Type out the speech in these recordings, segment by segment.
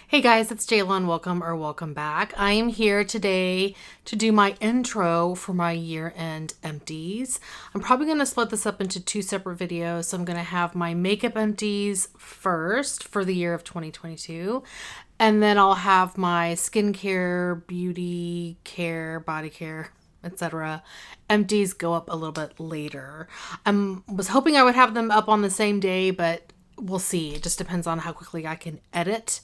Hey guys, it's Jaylon. Welcome back. I am here today to do my intro for my year-end empties. I'm probably going to split this up into two separate videos. So I'm going to have my makeup empties first for the year of 2022. And then I'll have my skincare, beauty care, body care, etc. empties go up a little bit later. I was hoping I would have them up on the same day, but we'll see. It just depends on how quickly I can edit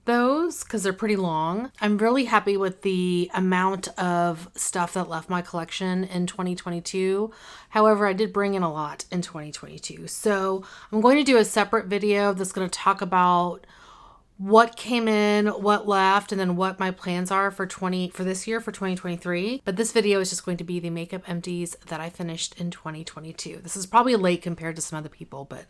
those because they're pretty long. I'm really happy with the amount of stuff that left my collection in 2022. However, I did bring in a lot in 2022. So I'm going to do a separate video that's going to talk about what came in, what left, and then what my plans are for this year for 2023. But this video is just going to be the makeup empties that I finished in 2022. This is probably late compared to some other people, but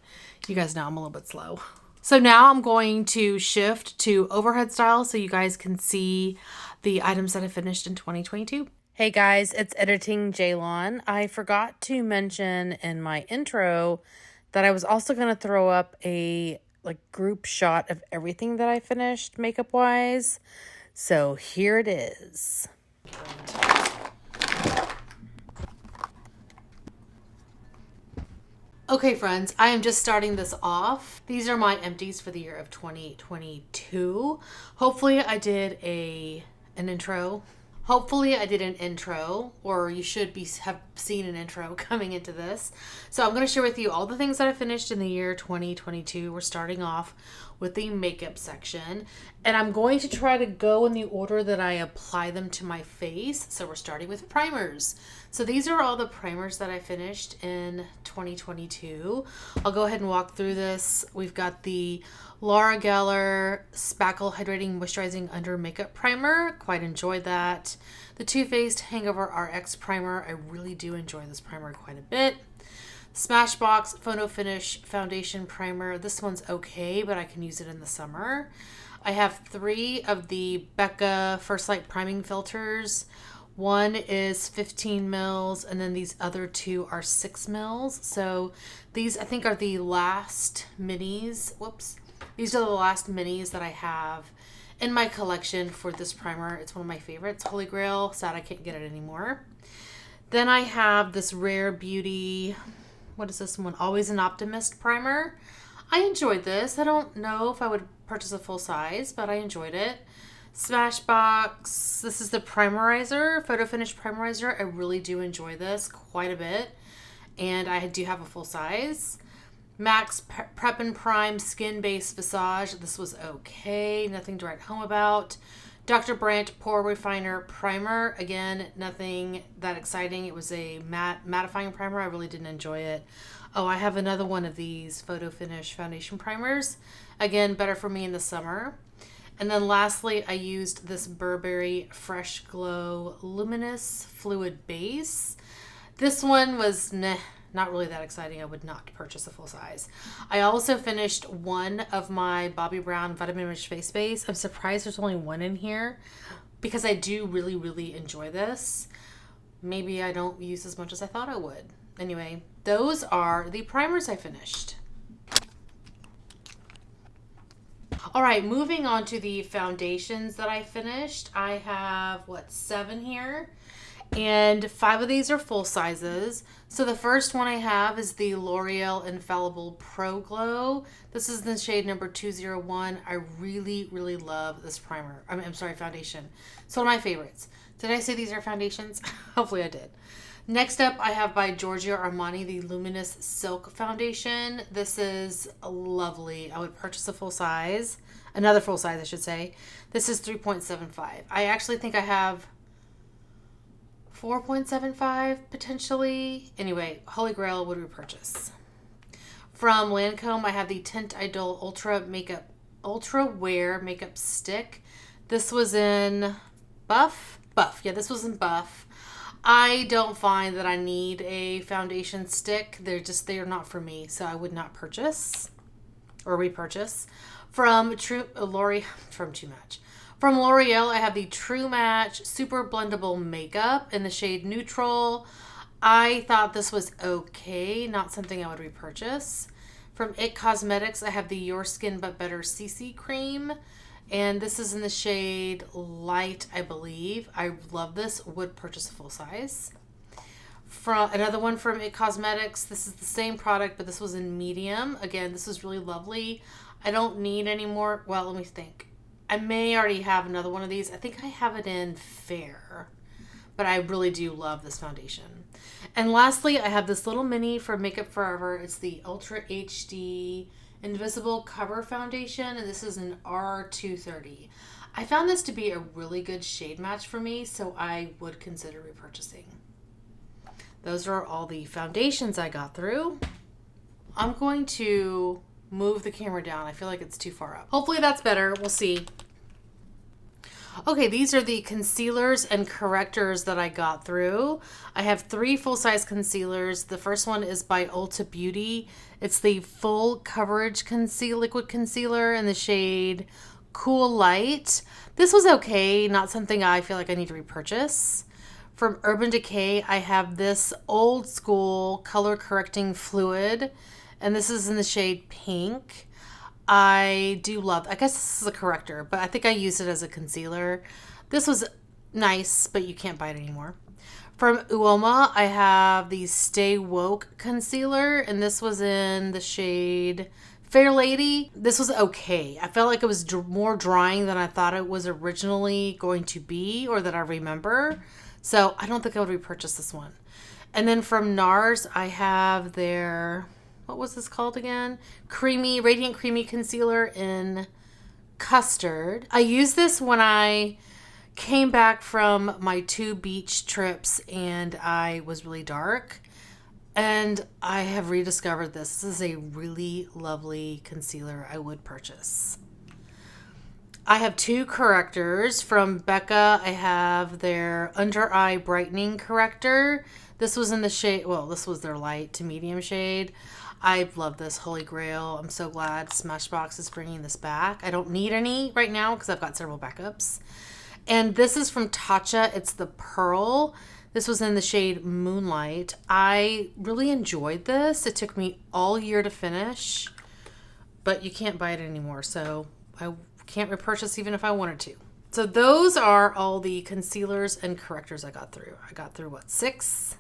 you guys know I'm a little bit slow. So now I'm going to shift to overhead style so you guys can see the items that I finished in 2022. Hey guys, it's Editing Jaylon. I forgot to mention in my intro that I was also going to throw up a group shot of everything that I finished makeup wise. So here it is. Okay, friends, I am just starting this off. These are my empties for the year of 2022. Hopefully I did an intro. Or you should have seen an intro coming into this. So I'm going to share with you all the things that I finished in the year 2022. We're starting off with the makeup section, and I'm going to try to go in the order that I apply them to my face. So we're starting with primers. So these are all the primers that I finished in 2022. I'll go ahead and walk through this. We've got the Laura Geller Spackle Hydrating Moisturizing Under Makeup Primer. Quite enjoyed that. The Too Faced Hangover RX Primer. I really do enjoy this primer quite a bit. Smashbox Photo Finish Foundation Primer. This one's okay, but I can use it in the summer. I have 3 of the Becca First Light Priming Filters. One is 15 mils, and then these other 2 are 6 mils. So these, I think, are the last minis. These are the last minis that I have in my collection for this primer. It's one of my favorites. Holy Grail. Sad I can't get it anymore. Then I have this Rare Beauty, what is this one? Always an Optimist primer. I enjoyed this. I don't know if I would purchase a full size, but I enjoyed it. Smashbox. This is the Primerizer, Photo Finish Primerizer. I really do enjoy this quite a bit, and I do have a full size. Max Prep and Prime Skin Base Visage. This was okay. Nothing to write home about. Dr. Brandt Pore Refiner Primer. Again, nothing that exciting. It was a mattifying primer. I really didn't enjoy it. Oh, I have another one of these Photo Finish Foundation Primers. Again, better for me in the summer. And then lastly, I used this Burberry Fresh Glow Luminous Fluid Base. This one was not really that exciting. I would not purchase a full size. I also finished one of my Bobbi Brown Vitamin Rich Face Base. I'm surprised there's only one in here because I do really, really enjoy this. Maybe I don't use as much as I thought I would. Anyway, those are the primers I finished. All right, moving on to the foundations that I finished. I have, 7 here? And 5 of these are full sizes. So the first one I have is the L'Oreal Infallible Pro Glow. This is the shade number 201. I really, really love this primer. I'm sorry, foundation. It's one of my favorites. Did I say these are foundations? Hopefully I did. Next up, I have by Giorgio Armani the Luminous Silk Foundation. This is lovely. I would purchase a full size. Another full size, I should say. This is 3.75. I actually think I have 4.75 potentially. Anyway, Holy Grail would repurchase. From Lancome, I have the Tint Idol Ultra Wear Makeup Stick. This was in Buff. Yeah, this was in Buff. I don't find that I need a foundation stick. They are not for me, so I would not purchase or repurchase. From L'Oreal, I have the True Match Super Blendable Makeup in the shade Neutral. I thought this was okay, not something I would repurchase. From IT Cosmetics, I have the Your Skin But Better CC Cream. And this is in the shade Light, I believe. I love this. Would purchase a full size. From another one from It Cosmetics. This is the same product, but this was in medium. Again, this is really lovely. I don't need any more. Well, let me think. I may already have another one of these. I think I have it in Fair, but I really do love this foundation. And lastly, I have this little mini from Makeup Forever. It's the Ultra HD Invisible Cover Foundation, and this is an R230. I found this to be a really good shade match for me, so I would consider repurchasing. Those are all the foundations I got through. I'm going to move the camera down. I feel like it's too far up. Hopefully that's better. We'll see. Okay, these are the concealers and correctors that I got through. I have 3 full-size concealers. The first one is by Ulta Beauty. It's the Full Coverage Liquid Concealer in the shade Cool Light. This was okay, not something I feel like I need to repurchase. From Urban Decay, I have this old school color correcting fluid, and this is in the shade Pink. I do love, I guess this is a corrector, but I think I used it as a concealer. This was nice, but you can't buy it anymore. From Uoma, I have the Stay Woke concealer, and this was in the shade Fair Lady. This was okay. I felt like it was more drying than I thought it was originally going to be, or that I remember. So I don't think I would repurchase this one. And then from NARS, I have their, what was this called again? Radiant Creamy Concealer in Custard. I used this when I came back from my 2 beach trips and I was really dark. And I have rediscovered this. This is a really lovely concealer I would purchase. I have 2 correctors. From Becca, I have their Under Eye Brightening Corrector. This was in the shade, well, this was their light to medium shade. I love this Holy Grail. I'm so glad Smashbox is bringing this back. I don't need any right now because I've got several backups. And this is from Tatcha. It's the Pearl. This was in the shade Moonlight. I really enjoyed this. It took me all year to finish, but you can't buy it anymore, so I can't repurchase even if I wanted to. So those are all the concealers and correctors I got through. I got through, what, 6?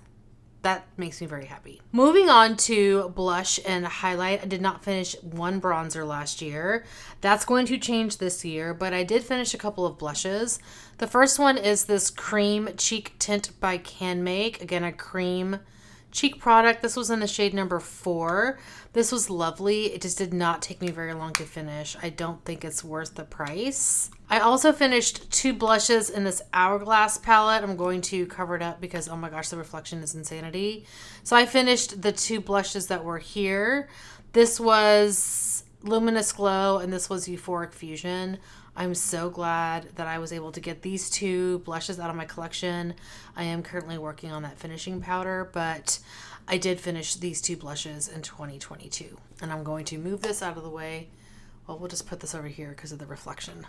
That makes me very happy. Moving on to blush and highlight. I did not finish 1 bronzer last year. That's going to change this year, but I did finish a couple of blushes. The first one is this Cream Cheek Tint by CanMake. Again, a cream cheek product. This was in the shade number 4. This was lovely. It just did not take me very long to finish. I don't think it's worth the price. I also finished 2 blushes in this Hourglass palette. I'm going to cover it up because, oh my gosh, the reflection is insanity. So I finished the 2 blushes that were here. This was Luminous Glow and this was Euphoric Fusion. I'm so glad that I was able to get these 2 blushes out of my collection. I am currently working on that finishing powder, but I did finish these 2 blushes in 2022. And I'm going to move this out of the way. Well, we'll just put this over here because of the reflection.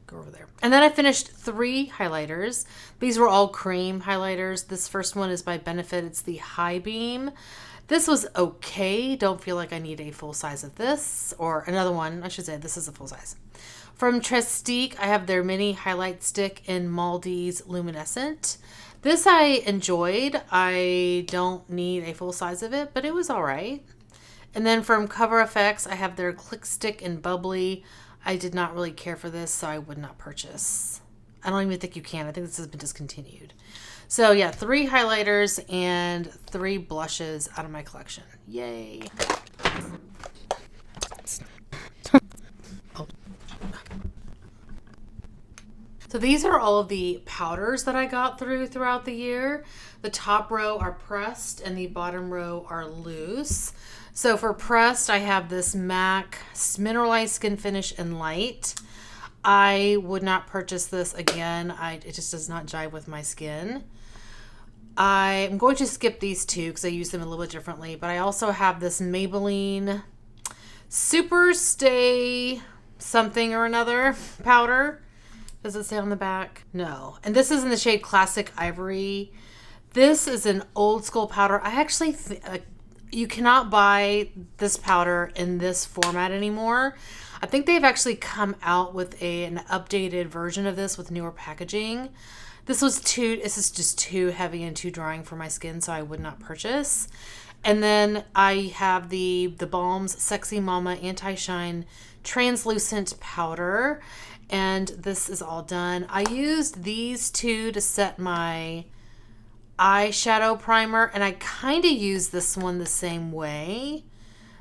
Go over there. And then I finished 3 highlighters. These were all cream highlighters. This first one is by Benefit. It's the High Beam. This was okay. Don't feel like I need a full size of this, or another one. I should say this is a full size. From Trestique, I have their mini highlight stick in Maldives Luminescent. This I enjoyed. I don't need a full size of it, but it was all right. And then from Cover FX, I have their Click Stick in Bubbly. I did not really care for this, so I would not purchase. I don't even think you can. I think this has been discontinued. So yeah, 3 highlighters and 3 blushes out of my collection. Yay. So these are all of the powders that I got throughout the year. The top row are pressed and the bottom row are loose. So for pressed, I have this MAC Mineralized Skin Finish in Light. I would not purchase this again. It just does not jive with my skin. I'm going to skip these 2 because I use them a little bit differently. But I also have this Maybelline Super Stay something or another powder. Does it say on the back? No. And this is in the shade Classic Ivory. This is an old school powder. I actually you cannot buy this powder in this format anymore. I think they've actually come out with an updated version of this with newer packaging. This is just too heavy and too drying for my skin, so I would not purchase. And then I have the Balm's Sexy Mama Anti-Shine Translucent Powder. And this is all done. I used these two to set my eyeshadow primer, and I kind of used this one the same way.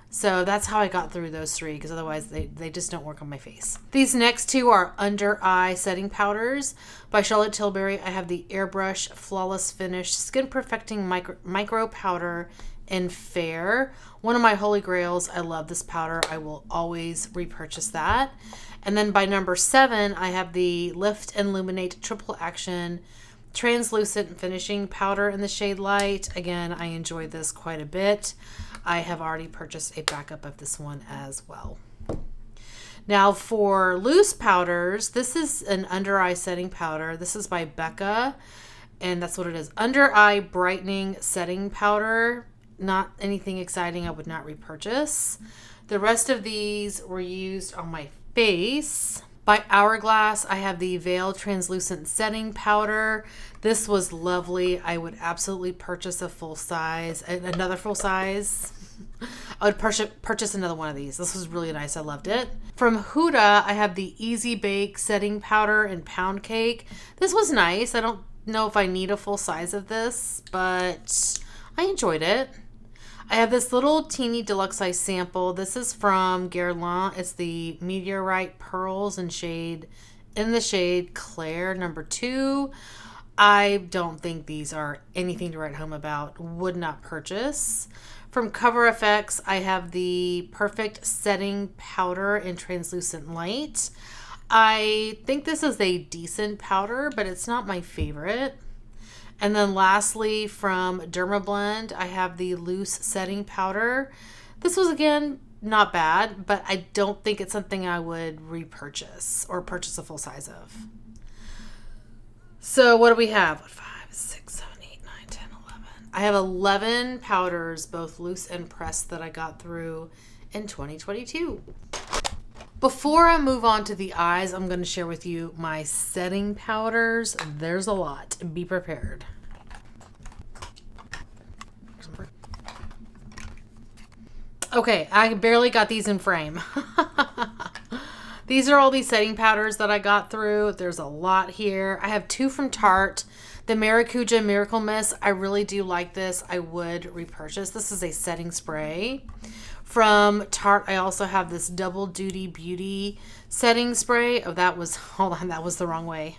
So that's how I got through those three, because otherwise they just don't work on my face. These next two are under eye setting powders by Charlotte Tilbury. I have the Airbrush Flawless Finish Skin Perfecting Micro Powder in Fair. One of my holy grails. I love this powder. I will always repurchase that. And then by number 7, I have the Lift and Illuminate Triple Action Translucent Finishing Powder in the shade Light. Again, I enjoy this quite a bit. I have already purchased a backup of this one as well. Now for loose powders, this is an under eye setting powder. This is by Becca, and that's what it is. Under eye brightening setting powder. Not anything exciting. I would not repurchase. The rest of these were used on my face. By Hourglass, I have the Veil Translucent Setting Powder. This was lovely. I would absolutely purchase another full size. I would purchase another one of these. This was really nice. I loved it. From Huda, I have the Easy Bake Setting Powder and Pound Cake. This was nice. I don't know if I need a full size of this, but I enjoyed it. I have this little teeny deluxe size sample. This is from Guerlain. It's the Meteorite Pearls in the shade Claire number 2. I don't think these are anything to write home about. Would not purchase. From Cover FX, I have the Perfect Setting Powder in Translucent Light. I think this is a decent powder, but it's not my favorite. And then lastly, from Dermablend, I have the Loose Setting Powder. This was, again, not bad, but I don't think it's something I would repurchase or purchase a full size of. So what do we have? 5, 6, 7, 8, 9, 10, 11. I have 11 powders, both loose and pressed, that I got through in 2022. Before I move on to the eyes, I'm going to share with you my setting powders. There's a lot. Be prepared. Okay, I barely got these in frame. These are all these setting powders that I got through. There's a lot here. I have 2 from Tarte. The Maracuja Miracle Mist. I really do like this. I would repurchase. This is a setting spray. From Tarte, I also have this Double Duty Beauty setting spray. Oh, hold on, that was the wrong way.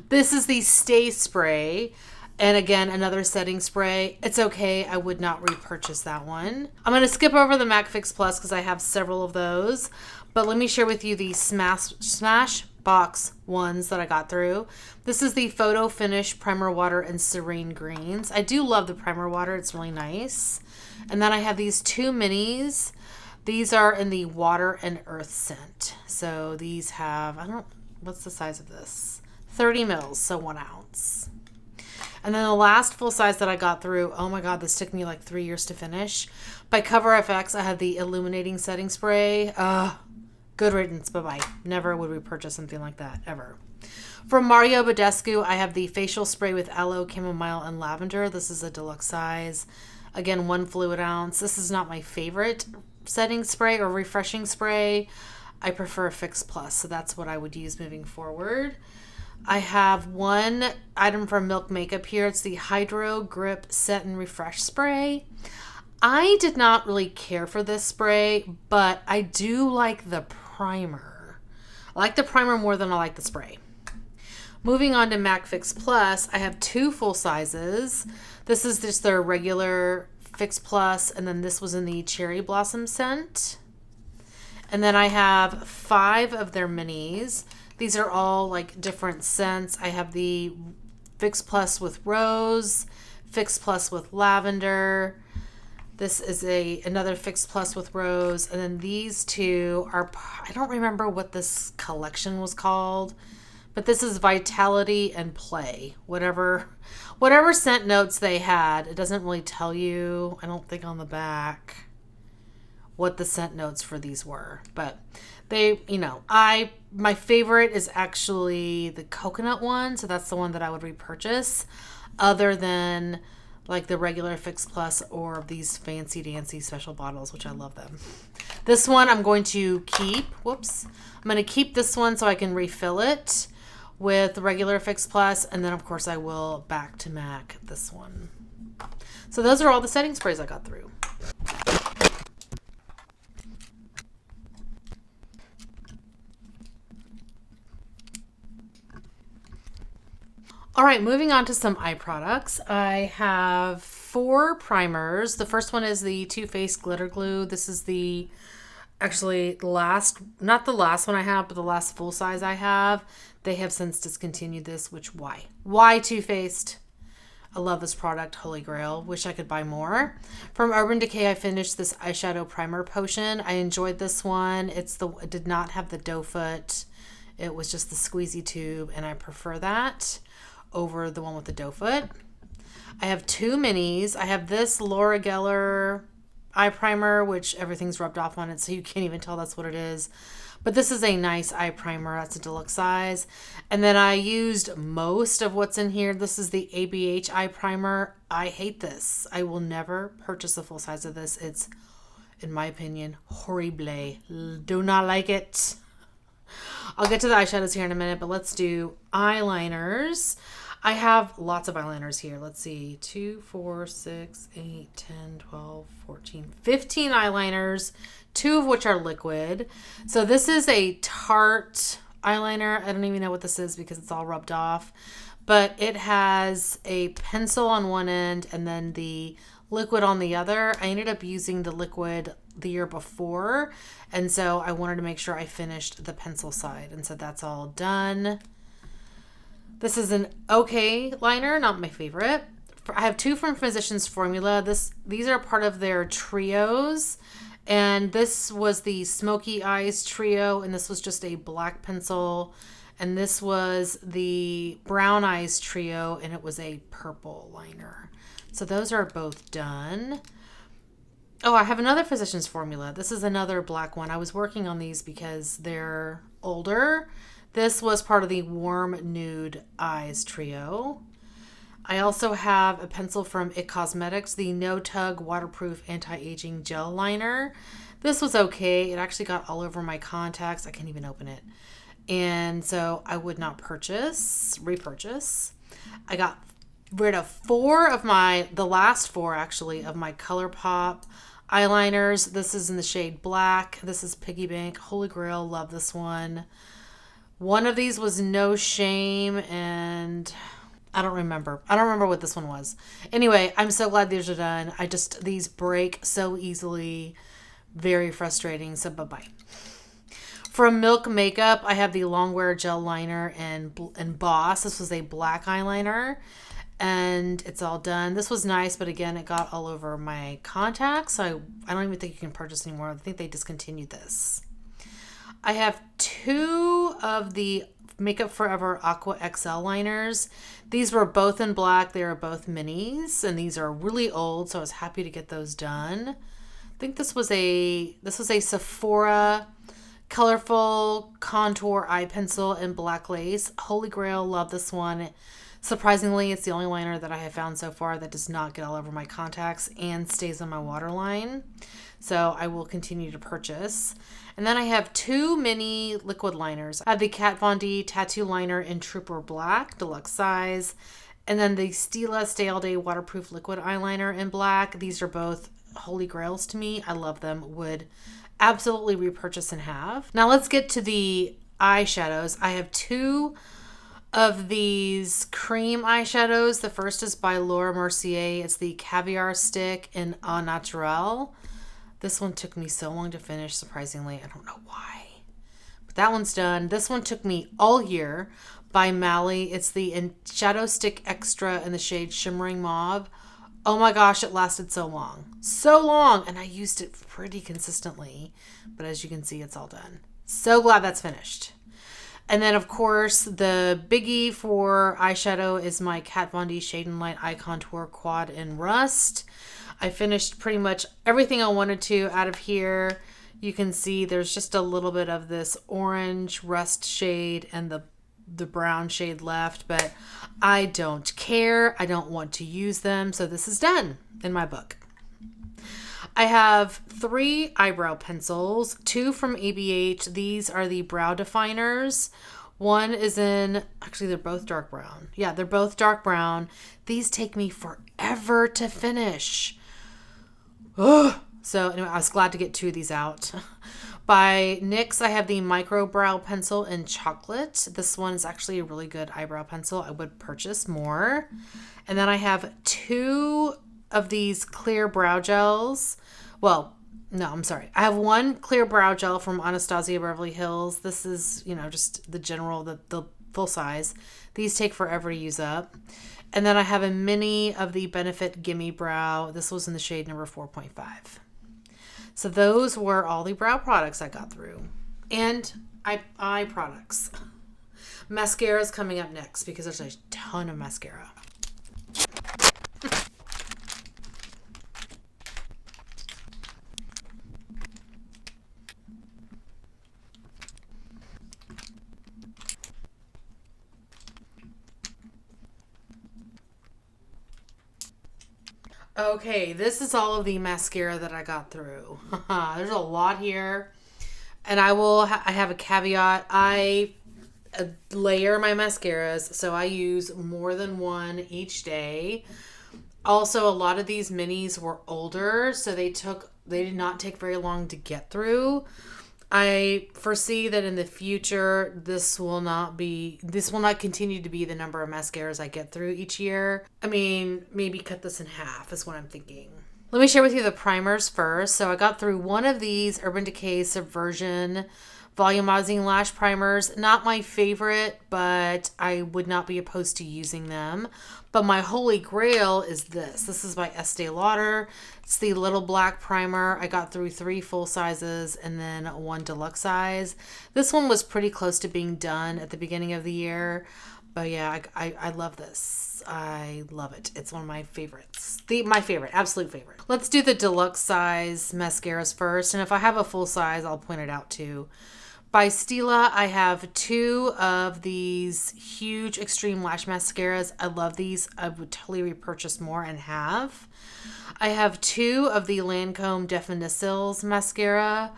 This is the Stay Spray. And again, another setting spray. It's okay. I would not repurchase that one. I'm going to skip over the MAC Fix Plus because I have several of those. But let me share with you the Smash Box ones that I got through. This is the Photo Finish Primer Water and Serene Greens. I do love the primer water. It's really nice. And then I have these 2 minis. These are in the Water and Earth scent. So these have, what's the size of this? 30 mils, so 1 ounce. And then the last full size that I got through, oh my God, this took me like 3 years to finish. By Cover FX, I had the Illuminating Setting Spray. Good riddance, bye-bye. Never would repurchase something like that, ever. From Mario Badescu, I have the Facial Spray with Aloe, Chamomile, and Lavender. This is a deluxe size. Again, 1 fluid ounce. This is not my favorite setting spray or refreshing spray. I prefer Fix Plus, so that's what I would use moving forward. I have 1 item from Milk Makeup here. It's the Hydro Grip Set and Refresh Spray. I did not really care for this spray, but I do like the primer. I like the primer more than I like the spray. Moving on to MAC Fix Plus, I have 2 full sizes. This is just their regular Fix Plus, and then this was in the Cherry Blossom scent. And then I have 5 of their minis. These are all like different scents. I have the Fix Plus with Rose, Fix Plus with Lavender. This is another Fix Plus with Rose. And then these 2 are, I don't remember what this collection was called, but this is Vitality and Play. Whatever scent notes they had. It doesn't really tell you, I don't think, on the back what the scent notes for these were. But they, my favorite is actually the coconut one. So that's the one that I would repurchase, other than like the regular Fix Plus or these fancy dancy special bottles, which I love them. This one I'm going to keep. Whoops. I'm going to keep this one so I can refill it with regular Fix Plus. And then, of course, I will back to MAC this one. So those are all the setting sprays I got through. All right, moving on to some eye products. I have 4 primers. The first one is the Too Faced Glitter Glue. This is actually the last, not the last one I have, but the last full size I have. They have since discontinued this, which why? Why Too Faced? I love this product, Holy Grail. Wish I could buy more. From Urban Decay, I finished this eyeshadow primer potion. I enjoyed this one. It did not have the doe foot. It was just the squeezy tube, and I prefer that over the one with the doe foot. I have 2 minis. I have this Laura Geller eye primer, which everything's rubbed off on it, so you can't even tell that's what it is. But this is a nice eye primer. That's a deluxe size. And then I used most of what's in here. This is the ABH eye primer. I hate this. I will never purchase a full size of this. It's, in my opinion, horrible. Do not like it. I'll get to the eyeshadows here in a minute, but let's do eyeliners. I have lots of eyeliners here. Let's see. 2, 4, 6, 8, 10, 12, 14, 15 eyeliners, 2 of which are liquid. So this is a Tarte eyeliner. I don't even know what this is because it's all rubbed off. But it has a pencil on one end and then the liquid on the other. I ended up using the liquid the year before, and so I wanted to make sure I finished the pencil side. And so that's all done. This is an okay liner, not my favorite. I have 2 from Physicians Formula. These are part of their trios. And this was the Smoky Eyes trio, and this was just a black pencil. And this was the Brown Eyes trio, and it was a purple liner. So those are both done. Oh, I have another Physicians Formula. This is another black one. I was working on these because they're older. This was part of the Warm Nude Eyes trio. I also have a pencil from IT Cosmetics, the No Tug Waterproof Anti-Aging Gel Liner. This was okay. It actually got all over my contacts. I can't even open it. And so I would not repurchase. I got rid of the last 4 actually, of my ColourPop eyeliners. This is in the shade black. This is Piggy Bank. Holy Grail. Love this one. One of these was No Shame, and I don't remember what this one was. Anyway, I'm so glad these are done. These break so easily. Very frustrating. So bye-bye. From Milk Makeup, I have the Longwear Gel Liner and Boss. This was a black eyeliner, and it's all done. This was nice, but again, it got all over my contacts. So I don't even think you can purchase anymore. I think they discontinued this. I have 2 of the Makeup Forever Aqua XL liners. These were both in black. They are both minis, and these are really old, so I was happy to get those done. I think this was a Sephora colorful contour eye pencil in black lace. Holy Grail, love this one. Surprisingly, it's the only liner that I have found so far that does not get all over my contacts and stays on my waterline. So I will continue to purchase. And then I have 2 mini liquid liners. I have the Kat Von D Tattoo Liner in Trooper Black, deluxe size. And then the Stila Stay All Day Waterproof Liquid Eyeliner in black. These are both holy grails to me. I love them. Would absolutely repurchase and have. Now let's get to the eyeshadows. I have 2 of these cream eyeshadows. The first is by Laura Mercier. It's the Caviar Stick in Au Naturel. This one took me so long to finish, surprisingly. I don't know why. But that one's done. This one took me all year, by Mally. It's the Shadow Stick Extra in the shade Shimmering Mauve. Oh my gosh, it lasted so long. So long! And I used it pretty consistently. But as you can see, it's all done. So glad that's finished. And then, of course, the biggie for eyeshadow is my Kat Von D Shade and Light Eye Contour Quad in Rust. I finished pretty much everything I wanted to out of here. You can see there's just a little bit of this orange rust shade and the brown shade left, but I don't care. I don't want to use them, so this is done in my book. I have 3 eyebrow pencils, 2 from ABH. These are the brow definers. One is actually they're both dark brown. Yeah, they're both dark brown. These take me forever to finish. Ugh. So anyway, I was glad to get 2 of these out. By NYX, I have the micro brow pencil in chocolate. This one is actually a really good eyebrow pencil. I would purchase more. And then I have 2 of these clear brow gels. Well, no, I'm sorry. I have 1 clear brow gel from Anastasia Beverly Hills. This is, just the general, the full size. These take forever to use up. And then I have a mini of the Benefit Gimme Brow. This was in the shade number 4.5. So those were all the brow products I got through. And eye products. Mascara is coming up next because there's a ton of mascara. Okay, this is all of the mascara that I got through. There's a lot here. And I have a caveat. I layer my mascaras, so I use more than one each day. Also, a lot of these minis were older, so they did not take very long to get through. I foresee that in the future, this will not continue to be the number of mascaras I get through each year. I mean, maybe cut this in half is what I'm thinking. Let me share with you the primers first. So I got through one of these Urban Decay Subversion volumizing lash primers. Not my favorite, but I would not be opposed to using them. But my holy grail is this. This is by Estee Lauder. It's the little black primer. I got through 3 full sizes and then 1 deluxe size. This one was pretty close to being done at the beginning of the year. But yeah, I love this. I love it. It's one of my favorites. My favorite, absolute favorite. Let's do the deluxe size mascaras first. And if I have a full size, I'll point it out too. By Stila, I have 2 of these huge extreme lash mascaras. I love these. I would totally repurchase more and have. I have 2 of the Lancome Definicils mascara.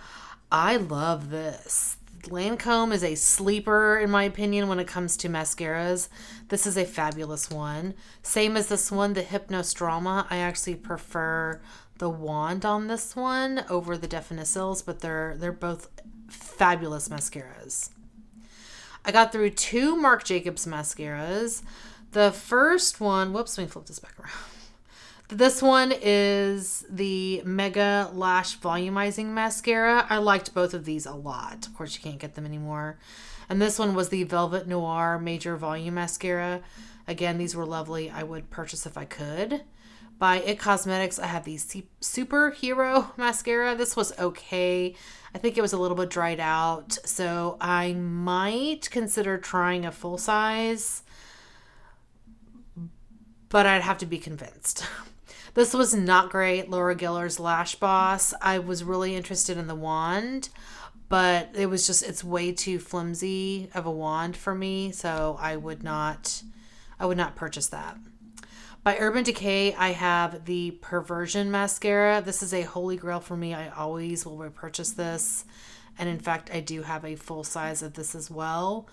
I love this. Lancome is a sleeper, in my opinion, when it comes to mascaras. This is a fabulous one. Same as this one, the Hypnostrama. I actually prefer the wand on this one over the Definicils, but they're both fabulous mascaras. I got through 2 Marc Jacobs mascaras. The first one, whoops, let me flip this back around. This one is the Mega Lash Volumizing Mascara. I liked both of these a lot. Of course, you can't get them anymore. And this one was the Velvet Noir Major Volume Mascara. Again, these were lovely. I would purchase if I could. By IT Cosmetics, I have the Superhero Mascara. This was okay. I think it was a little bit dried out. So I might consider trying a full size, but I'd have to be convinced. This was not great. Laura Geller's Lash Boss. I was really interested in the wand, but it's way too flimsy of a wand for me, so I would not purchase that. By Urban Decay, I have the Perversion Mascara. This is a holy grail for me. I always will repurchase this. And in fact, I do have a full size of this as well.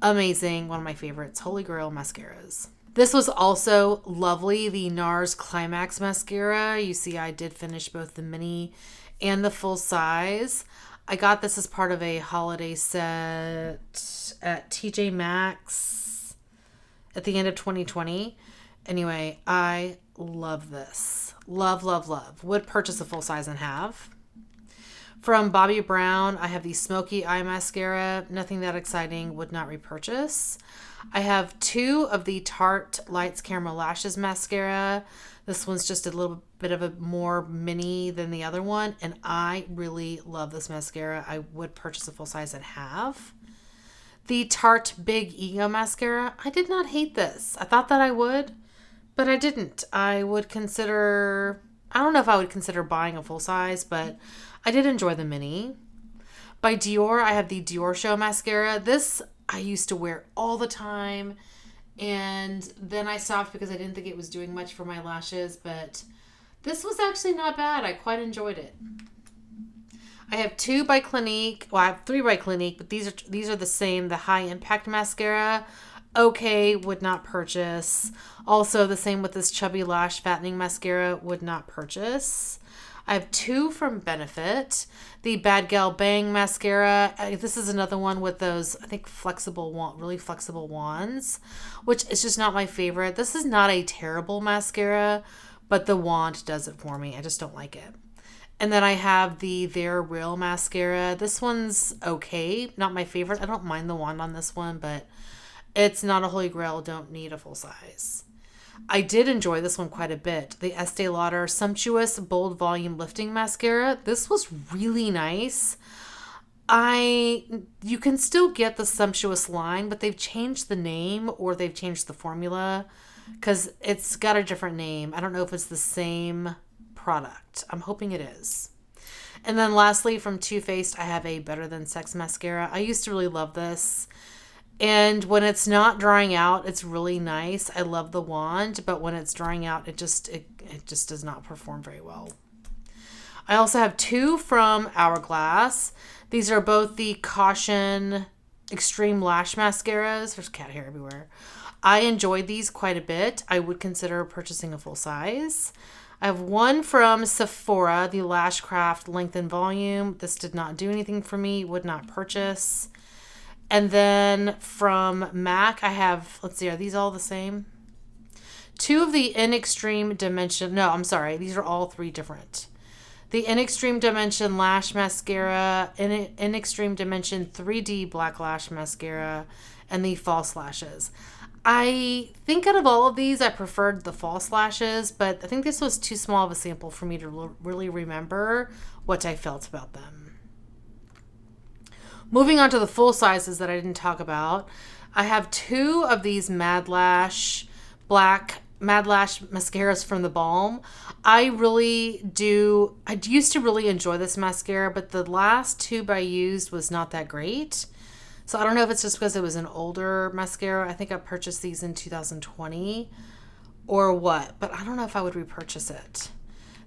Amazing. One of my favorites. Holy grail mascaras. This was also lovely. The NARS Climax Mascara. You see, I did finish both the mini and the full size. I got this as part of a holiday set at TJ Maxx at the end of 2020. Anyway, I love this. Love, love, love. Would purchase a full size and have. From Bobbi Brown, I have the Smoky Eye Mascara. Nothing that exciting. Would not repurchase. I have 2 of the Tarte Lights Camera Lashes Mascara. This one's just a little bit of a more mini than the other one. And I really love this mascara. I would purchase a full size and have. The Tarte Big Ego Mascara. I did not hate this. I thought that I would, but I didn't. I I don't know if I would consider buying a full size, but I did enjoy the mini. By Dior, I have the Dior Show mascara. This I used to wear all the time, and then I stopped because I didn't think it was doing much for my lashes, but this was actually not bad. I quite enjoyed it. I have 2 by Clinique. Well, I have 3 by Clinique, but these are the same. The High Impact Mascara. Okay, would not purchase. Also, the same with this Chubby Lash Fattening Mascara. Would not purchase. I have 2 from Benefit. The Bad Gal Bang Mascara. This is another one with those, I think, really flexible wands, which is just not my favorite. This is not a terrible mascara, but the wand does it for me. I just don't like it. And then I have the They're Real mascara. This one's okay. Not my favorite. I don't mind the wand on this one, but it's not a holy grail. Don't need a full size. I did enjoy this one quite a bit. The Estee Lauder Sumptuous Bold Volume Lifting Mascara. This was really nice. You can still get the Sumptuous line, but they've changed the name or they've changed the formula because it's got a different name. I don't know if it's the same product. I'm hoping it is. And then lastly, from Too Faced, I have a Better Than Sex mascara. I used to really love this. And when it's not drying out, it's really nice. I love the wand, but when it's drying out, it just does not perform very well. I also have 2 from Hourglass. These are both the Caution Extreme Lash Mascaras. There's cat hair everywhere. I enjoyed these quite a bit. I would consider purchasing a full size. I have 1 from Sephora, the Lashcraft Length and Volume. This did not do anything for me. Would not purchase. And then from MAC, I have, let's see, are these all the same? 2 of the In Extreme Dimension. No, I'm sorry. These are all 3 different. The In Extreme Dimension Lash Mascara, In Extreme Dimension 3D Black Lash Mascara, and the False Lashes. I think out of all of these, I preferred the false lashes, but I think this was too small of a sample for me to really remember what I felt about them. Moving on to the full sizes that I didn't talk about, I have 2 of these Mad Lash mascaras from the Balm. I used to really enjoy this mascara, but the last tube I used was not that great. So I don't know if it's just because it was an older mascara. I think I purchased these in 2020 or what, but I don't know if I would repurchase it.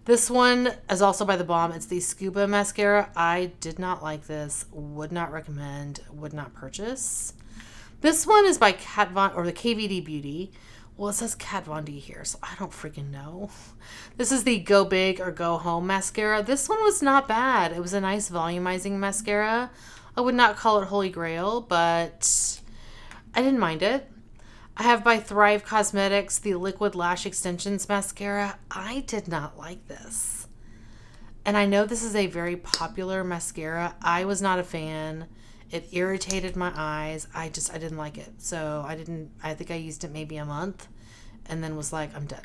This one is also by the Balm. It's the Scuba Mascara. I did not like this. Would not recommend. Would not purchase. This one is by the KVD Beauty. Well, it says Kat Von D here, so I don't freaking know. This is the Go Big or Go Home Mascara. This one was not bad. It was a nice volumizing mascara. I would not call it Holy Grail, but I didn't mind it. I have by Thrive Cosmetics the Liquid Lash Extensions Mascara. I did not like this. And I know this is a very popular mascara. I was not a fan. It irritated my eyes. I didn't like it. So I think I used it maybe a month and then was like, I'm done.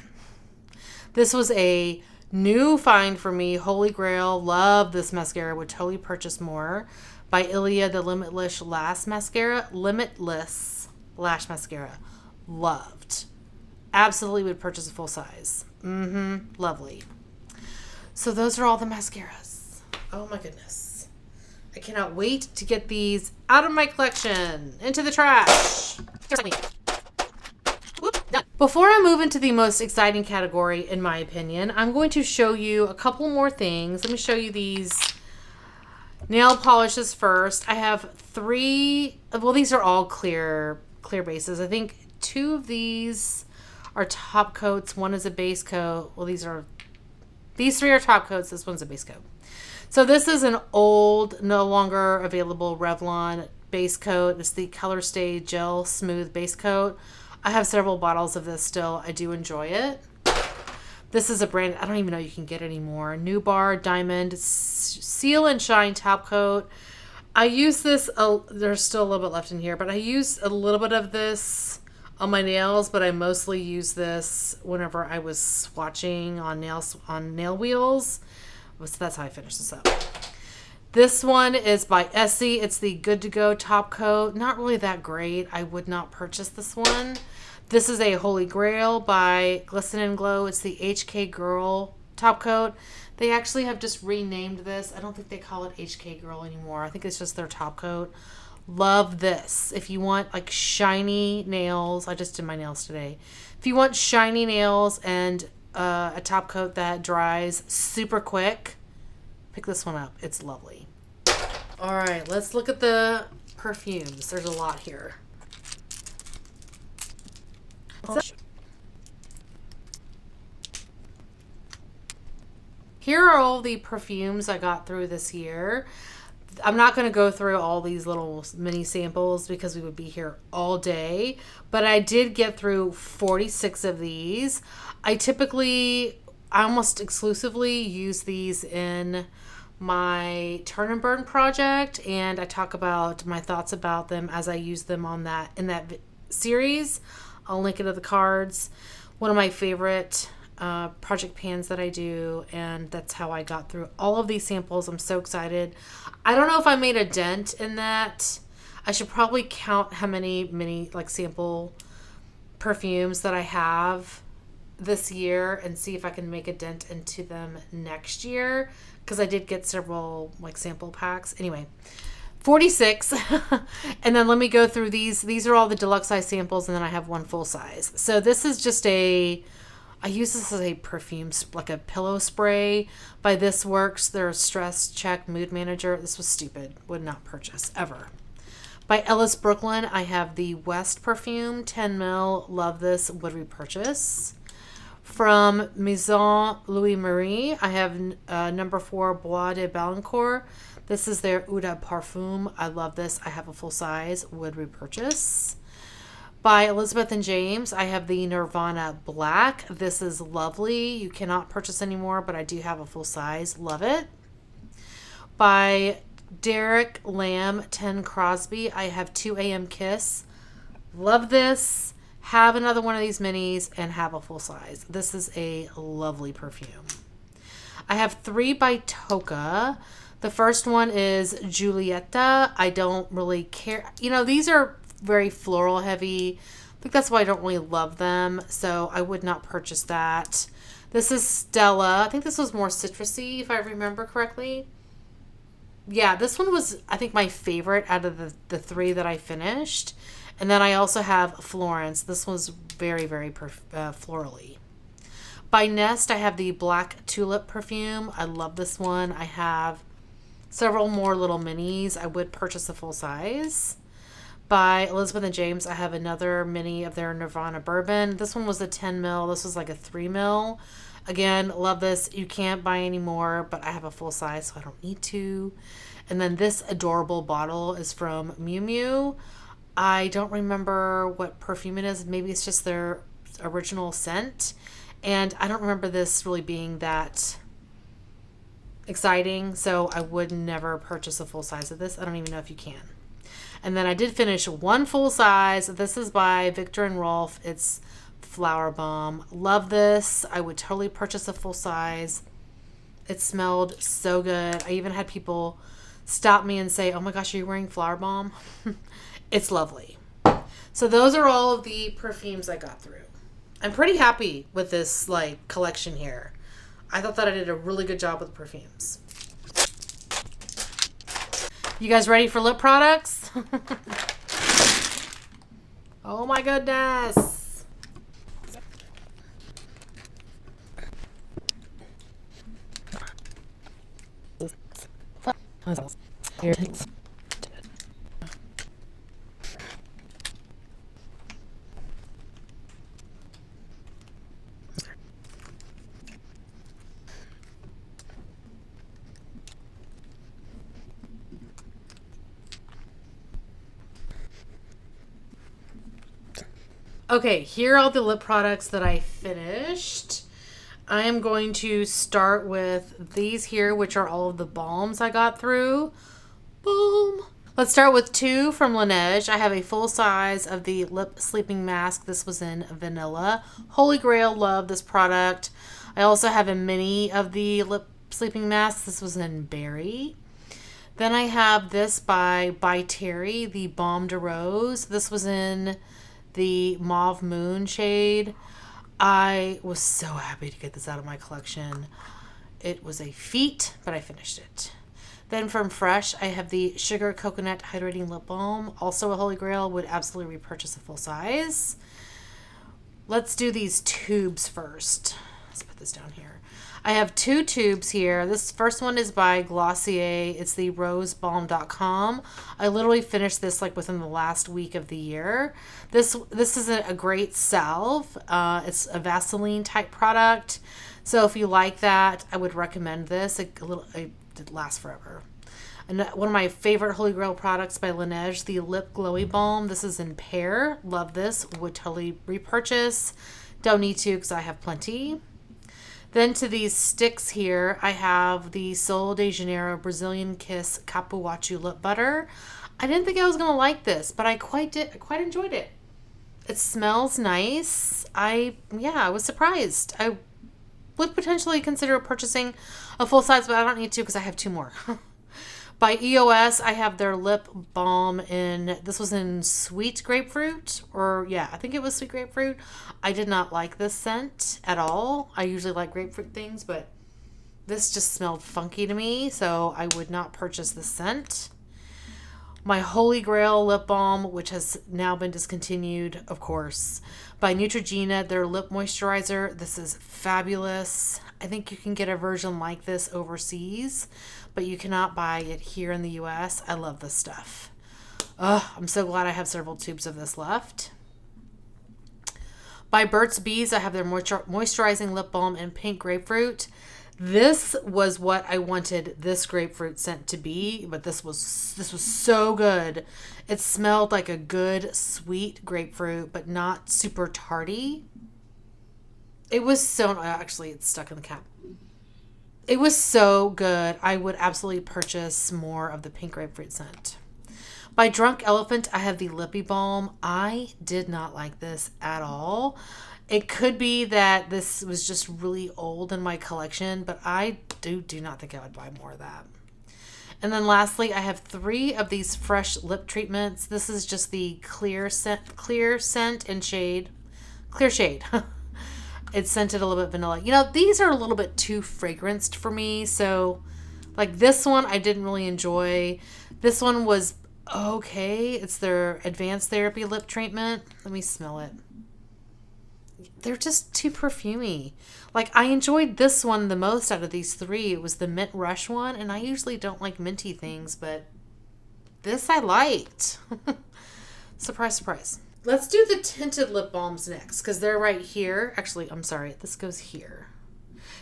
This was a new find for me. Holy Grail. Love this mascara. Would totally purchase more. By Ilia, the Limitless Lash Mascara. Limitless Lash Mascara. Loved. Absolutely would purchase a full size. Lovely. So those are all the mascaras. Oh my goodness. I cannot wait to get these out of my collection. Into the trash. Whoop, done. Before I move into the most exciting category, in my opinion, I'm going to show you a couple more things. Let me show you these nail polishes first. I have 3. Well, these are all clear bases. I think 2 of these are top coats. 1 is a base coat. Well, these 3 are top coats. This one's a base coat. So this is an old, no longer available Revlon base coat. It's the Color Stay Gel Smooth Base Coat. I have several bottles of this still. I do enjoy it. This is a brand I don't even know you can get anymore. New Bar Diamond Seal and Shine Top Coat. I use this, there's still a little bit left in here, but I use a little bit of this on my nails, but I mostly use this whenever I was swatching on nail wheels. So that's how I finish this up. This one is by Essie. It's the Good to Go Top Coat. Not really that great. I would not purchase this one. This is a Holy Grail by Glisten and Glow. It's the HK Girl top coat. They actually have just renamed this. I don't think they call it HK Girl anymore. I think it's just their top coat. Love this. If you want like shiny nails, I just did my nails today. If you want shiny nails and a top coat that dries super quick, pick this one up. It's lovely. All right, let's look at the perfumes. There's a lot here. Here are all the perfumes I got through this year. I'm not going to go through all these little mini samples because we would be here all day, but I did get through 46 of these. I almost exclusively use these in my turn and burn project, and I talk about my thoughts about them as I use them on that in that series. I'll link it to the cards. One of my favorite project pans that I do, and that's how I got through all of these samples. I'm so excited. I don't know if I made a dent in that. I should probably count how many mini sample perfumes that I have this year and see if I can make a dent into them next year, because I did get several sample packs. Anyway, 46. And then let me go through these. These are all the deluxe size samples, and then I have one full size. So this is just I use this as a perfume, like a pillow spray by This Works. Their Stress Check Mood Manager. This was stupid. Would not purchase, ever. By Ellis Brooklyn, I have the West perfume, 10 ml. Love this. Would repurchase. From Maison Louis Marie, I have number 4 Bois de Balancourt. This is their Eau de Parfum. I love this. I have a full size. Would repurchase. By Elizabeth and James, I have the Nirvana Black. This is lovely. You cannot purchase anymore, but I do have a full size. Love it. By Derek Lamb, 10 Crosby, I have 2 AM Kiss. Love this. Have another one of these minis and have a full size. This is a lovely perfume. I have 3 by Toka. The first one is Giulietta. I don't really care. These are very floral heavy. I think that's why I don't really love them, so I would not purchase that. This is Stella. I think this was more citrusy, if I remember correctly. Yeah, this one was, I think, my favorite out of the 3 that I finished. And then I also have Florence. This was very, very florally. By Nest, I have the Black Tulip perfume. I love this one. I have several more little minis. I would purchase a full size. By Elizabeth and James, I have another mini of their Nirvana Bourbon. This one was a 10 ml. This was like a 3 ml. Again, love this. You can't buy any more, but I have a full size, so I don't need to. And then this adorable bottle is from Miu Miu. I don't remember what perfume it is. Maybe it's just their original scent. And I don't remember this really being that exciting, so I would never purchase a full size of this. I don't even know if you can. And then I did finish one full size. This is by Viktor and Rolf. It's Flower Bomb. Love this. I would totally purchase a full size. It smelled so good. I even had people stop me and say, "Oh my gosh, are you wearing Flower Bomb?" It's lovely. So those are all of the perfumes I got through. I'm pretty happy with this collection here. I thought that I did a really good job with perfumes. You guys ready for lip products? Oh my goodness. Okay, here are all the lip products that I finished. I am going to start with these here, which are all of the balms I got through. Boom. Let's start with 2 from Laneige. I have a full size of the lip sleeping mask. This was in vanilla. Holy Grail, love this product. I also have a mini of the lip sleeping mask. This was in berry. Then I have this by Terry, the Balm de Rose. This was in the Mauve Moon shade. I was so happy to get this out of my collection. It was a feat, but I finished it. Then from Fresh, I have the Sugar Coconut Hydrating Lip Balm. Also a holy grail. Would absolutely repurchase a full size. Let's do these tubes first. Let's put this down here. I have 2 tubes here. This first one is by Glossier. It's the rosebalm.com. I literally finished this like within the last week of the year. This is a great salve. It's a Vaseline type product. So if you like that, I would recommend this. It lasts forever. And one of my favorite Holy Grail products by Laneige, the Lip Glowy Balm. This is in pear. Love this. Would totally repurchase. Don't need to because I have plenty. Then to these sticks here, I have the Sol de Janeiro Brazilian Kiss Capuachu Lip Butter. I didn't think I was going to like this, but I quite enjoyed it. It smells nice. I was surprised. I would potentially consider purchasing a full size, but I don't need to because I have 2 more. By EOS, I have their lip balm this was in sweet grapefruit, I think it was sweet grapefruit. I did not like this scent at all. I usually like grapefruit things, but this just smelled funky to me, so I would not purchase this scent. My Holy Grail lip balm, which has now been discontinued, of course, by Neutrogena, their lip moisturizer. This is fabulous. I think you can get a version like this overseas, but you cannot buy it here in the US. I love this stuff. I'm so glad I have several tubes of this left. By Burt's Bees, I have their moisturizing lip balm in pink grapefruit. This was what I wanted this grapefruit scent to be, but this was so good. It smelled like a good sweet grapefruit, but not super tarty. It was so, actually it's stuck in the cap. It was so good. I would absolutely purchase more of the pink grapefruit scent. By Drunk Elephant, I have the Lippy Balm. I did not like this at all. It could be that this was just really old in my collection, but I do not think I would buy more of that. And then lastly, I have 3 of these fresh lip treatments. This is just the clear scent and shade. Clear shade. It's scented a little bit vanilla. You know, these are a little bit too fragranced for me. So like this one, I didn't really enjoy. This one was okay. It's their advanced therapy lip treatment. Let me smell it. They're just too perfumey. Like I enjoyed this one the most out of these 3. It was the Mint Rush one. And I usually don't like minty things, but this I liked. Surprise, surprise. Let's do the tinted lip balms next because they're right here. Actually, I'm sorry. This goes here.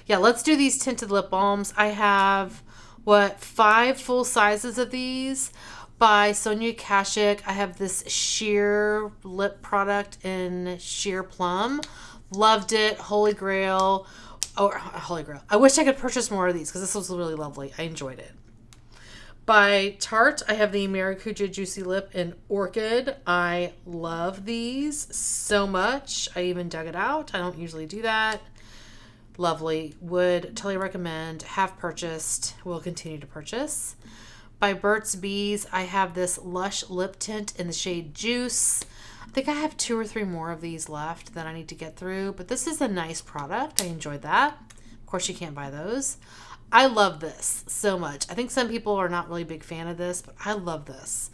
Yeah, let's do these tinted lip balms. I have, 5 full sizes of these by Sonia Kashuk. I have this sheer lip product in sheer plum. Loved it. Holy Grail. Holy Grail. I wish I could purchase more of these because this was really lovely. I enjoyed it. By Tarte, I have the Maracuja Juicy Lip in Orchid. I love these so much. I even dug it out. I don't usually do that. Lovely. Would totally recommend. Have purchased. Will continue to purchase. By Burt's Bees, I have this Lush Lip Tint in the shade Juice. I think I have 2 or 3 more of these left that I need to get through. But this is a nice product. I enjoyed that. Of course, you can't buy those. I love this so much. I think some people are not really a big fan of this, but I love this.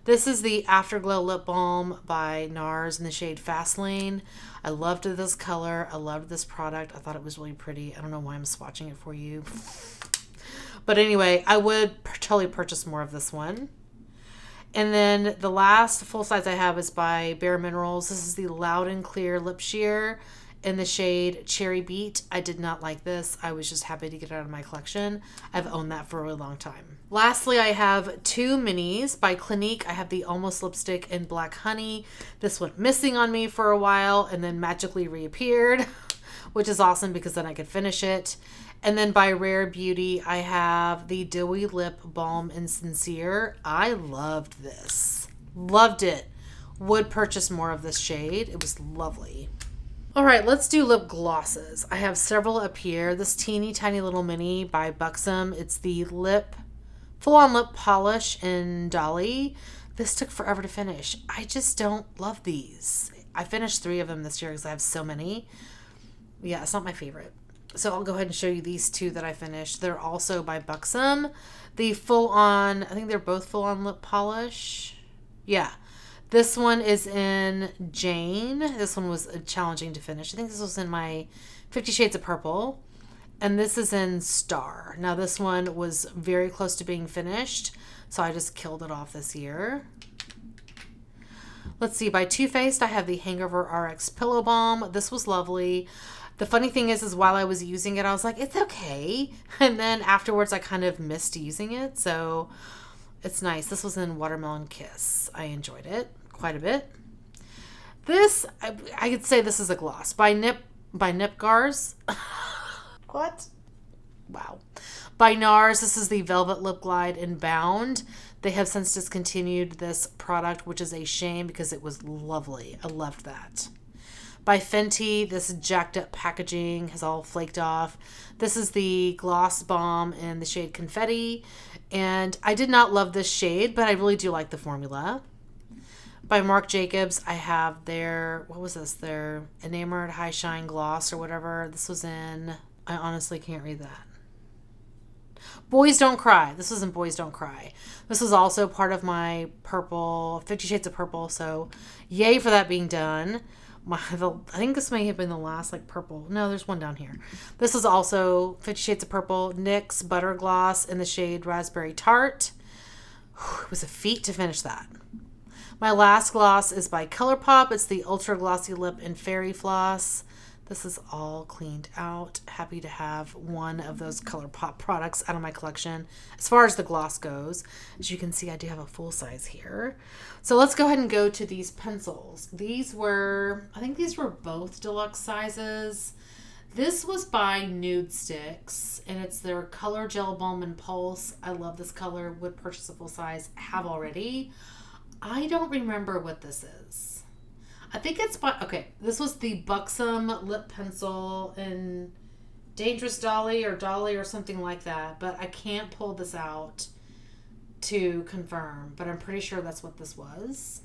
This is the Afterglow Lip Balm by NARS in the shade Fastlane. I loved this color. I loved this product. I thought it was really pretty. I don't know why I'm swatching it for you. But anyway, I would totally purchase more of this one. And then the last full size I have is by Bare Minerals. This is the Loud and Clear Lip Sheer in the shade Cherry Beet. I did not like this. I was just happy to get it out of my collection. I've owned that for a really long time. Lastly, I have 2 minis by Clinique. I have the Almost Lipstick in Black Honey. This went missing on me for a while and then magically reappeared, which is awesome because then I could finish it. And then by Rare Beauty, I have the Dewy Lip Balm in Sincere. I loved this. Loved it. Would purchase more of this shade. It was lovely. All right, let's do lip glosses. I have several up here. This teeny tiny little mini by Buxom. It's the full-on lip polish in Dolly. This took forever to finish. I just don't love these. I finished 3 of them this year because I have so many. Yeah, it's not my favorite. So I'll go ahead and show you these two that I finished. They're also by Buxom. The full on, I think they're both full on lip polish. Yeah. This one is in Jane. This one was challenging to finish. I think this was in my 50 Shades of Purple. And this is in Star. Now this one was very close to being finished, so I just killed it off this year. Let's see, by Too Faced, I have the Hangover RX Pillow Balm. This was lovely. The funny thing is while I was using it, I was like, it's okay. And then afterwards, I kind of missed using it, so it's nice. This was in Watermelon Kiss. I enjoyed it quite a bit. This, I could say this is a gloss by Nipgars. What? Wow. By NARS, this is the Velvet Lip Glide in Bound. They have since discontinued this product, which is a shame because it was lovely. I loved that. By Fenty, this jacked up packaging has all flaked off. This is the Gloss Bomb in the shade Confetti. And I did not love this shade, but I really do like the formula. By Marc Jacobs, I have their, what was this? Their Enamored High Shine Gloss or whatever. This was in, I honestly can't read that. Boys Don't Cry. This was in Boys Don't Cry. This was also part of my purple, 50 Shades of Purple. So yay for that being done. I think this may have been the last like purple. No, there's one down here. This is also 50 Shades of Purple. NYX Butter Gloss in the shade Raspberry Tart. It was a feat to finish that. My last gloss is by ColourPop. It's the Ultra Glossy Lip in Fairy Floss. This is all cleaned out. Happy to have one of those ColourPop products out of my collection. As far as the gloss goes, as you can see, I do have a full size here. So let's go ahead and go to these pencils. These were, I think these were both deluxe sizes. This was by Nude Sticks, and it's their Color Gel Balm and Pulse. I love this color. Would purchase a full size. Have already. I don't remember what this is. I think it's by, okay, this was the Buxom lip pencil in Dangerous Dolly or something like that, but I can't pull this out to confirm, but I'm pretty sure that's what this was.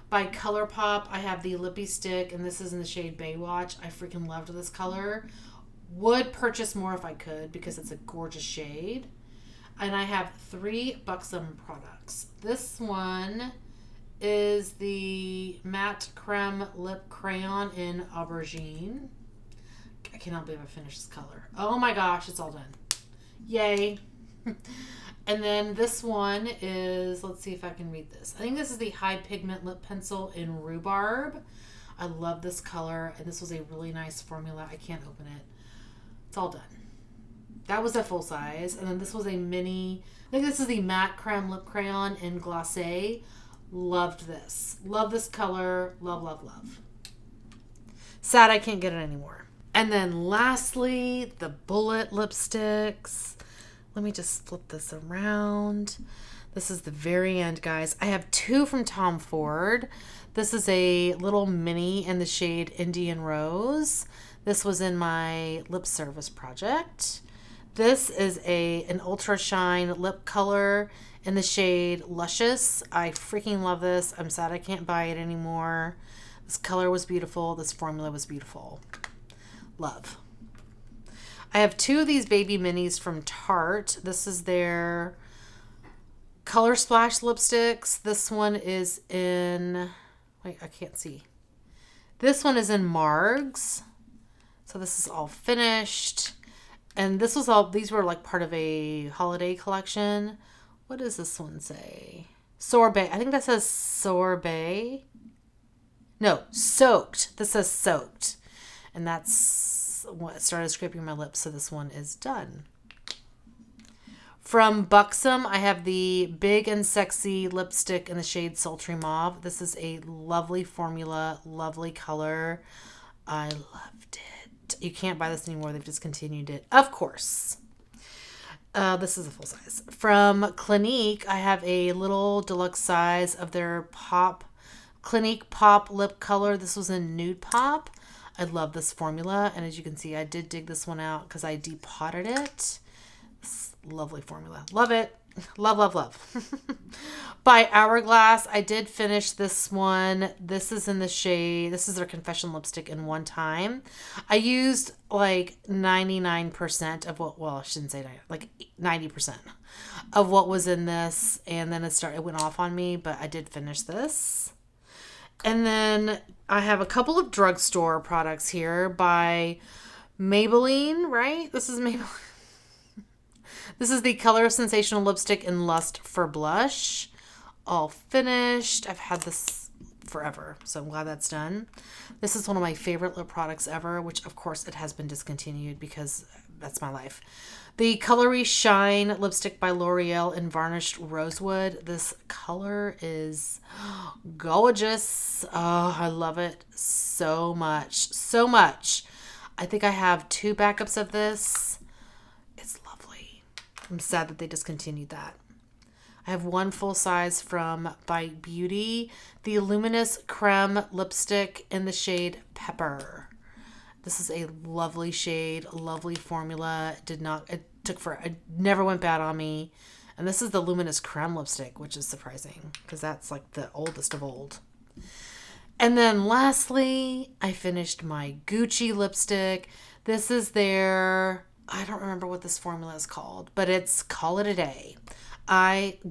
By ColourPop, I have the Lippy Stick, and this is in the shade Baywatch. I freaking loved this color. Would purchase more if I could because it's a gorgeous shade. And I have 3 Buxom products. This one is the Matte Creme Lip Crayon in Aubergine. I cannot believe I finished this color. Oh my gosh, it's all done. Yay. And then this one is, let's see if I can read this. I think this is the High Pigment Lip Pencil in Rhubarb. I love this color, and this was a really nice formula. I can't open it. It's all done. That was a full size. And then this was a mini, I think this is the Matte Creme Lip Crayon in Glacé. Loved this. Love this color. Love, love, love. Sad I can't get it anymore. And then lastly, the Bullet lipsticks. Let me just flip this around. This is the very end, guys. I have 2 from Tom Ford. This is a little mini in the shade Indian Rose. This was in my lip service project. This is an Ultra Shine lip color in the shade Luscious. I freaking love this. I'm sad I can't buy it anymore. This color was beautiful. This formula was beautiful. Love. I have 2 of these baby minis from Tarte. This is their Color Splash lipsticks. This one is in, wait, I can't see. This one is in Margs. So this is all finished. And this was all, these were like part of a holiday collection. What does this one say? Sorbet. I think that says sorbet. No, soaked. This says soaked. And that's what started scraping my lips. So this one is done. From Buxom, I have the Big and Sexy lipstick in the shade Sultry Mauve. This is a lovely formula, lovely color. I loved it. You can't buy this anymore. They've discontinued it. Of course. This is a full size. From Clinique, I have a little deluxe size of their Clinique Pop lip color. This was in Nude Pop. I love this formula. And as you can see, I did dig this one out because I depotted it. This lovely formula. Love it. Love, love, love. By Hourglass, I did finish this one. This is in the shade. This is their Confession lipstick in one time. I used like 99% of what, well, I shouldn't say that, like 90% of what was in this. And then it went off on me, but I did finish this. And then I have a couple of drugstore products here by Maybelline, right? This is Maybelline. This is the Color Sensational Lipstick in Lust for Blush. All finished. I've had this forever, so I'm glad that's done. This is one of my favorite lip products ever, which of course it has been discontinued because that's my life. The Colory Shine lipstick by L'Oreal in Varnished Rosewood. This color is gorgeous. Oh, I love it so much. So much. I think I have 2 backups of this. It's lovely. I'm sad that they discontinued that. I have 1 full size from by Beauty, the Luminous Creme lipstick in the shade Pepper. This is a lovely shade, lovely formula. It never went bad on me. And this is the Luminous Creme lipstick, which is surprising because that's like the oldest of old. And then lastly, I finished my Gucci lipstick. This is their, I don't remember what this formula is called, but it's Call It a Day.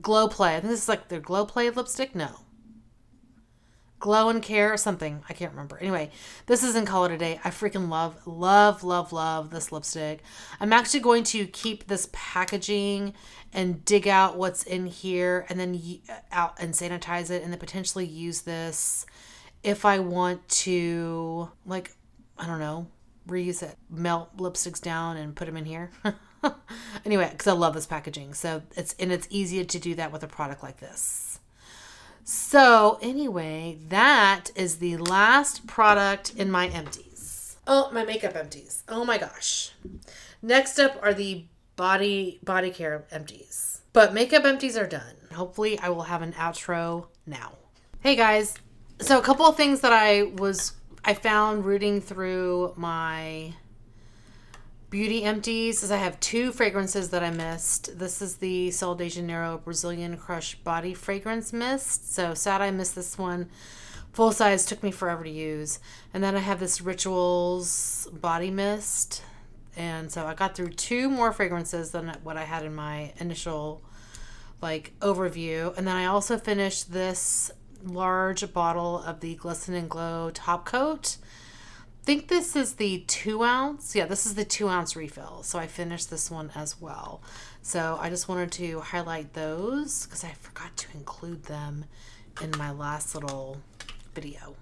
Glow Play. I think this is like their Glow Play lipstick. No. Glow and Care or something. I can't remember. Anyway, this is in Call It a Day. I freaking love, love, love, love this lipstick. I'm actually going to keep this packaging and dig out what's in here and then out and sanitize it and then potentially use this if I want to, like, I don't know, reuse it. Melt lipsticks down and put them in here. Anyway, because I love this packaging. So it's easier to do that with a product like this. So anyway, that is the last product in my empties. Oh, my makeup empties. Oh my gosh. Next up are the body care empties. But makeup empties are done. Hopefully I will have an outro now. Hey guys. So a couple of things that I found rooting through my beauty empties is I have 2 fragrances that I missed. This is the Sol de Janeiro Brazilian Crush Body Fragrance Mist. So sad I missed this one. Full size took me forever to use. And then I have this Rituals Body Mist. And so I got through 2 more fragrances than what I had in my initial overview. And then I also finished this large bottle of the Glisten and Glow Top Coat. I think this is the 2 ounce. Yeah, this is the 2 ounce refill. So I finished this one as well. So I just wanted to highlight those because I forgot to include them in my last little video.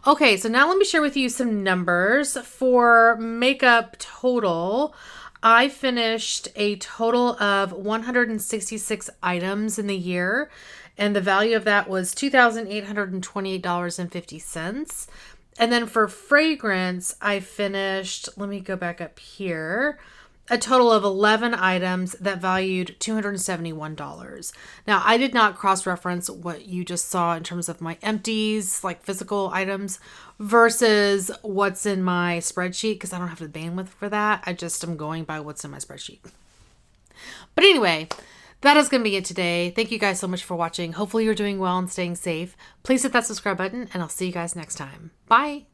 Okay, so now let me share with you some numbers. For makeup total, I finished a total of 166 items in the year. And the value of that was $2,828.50. And then for fragrance, I finished, let me go back up here, a total of 11 items that valued $271. Now, I did not cross-reference what you just saw in terms of my empties, like physical items, versus what's in my spreadsheet, because I don't have the bandwidth for that. I just am going by what's in my spreadsheet. But anyway, that is going to be it today. Thank you guys so much for watching. Hopefully you're doing well and staying safe. Please hit that subscribe button, and I'll see you guys next time. Bye.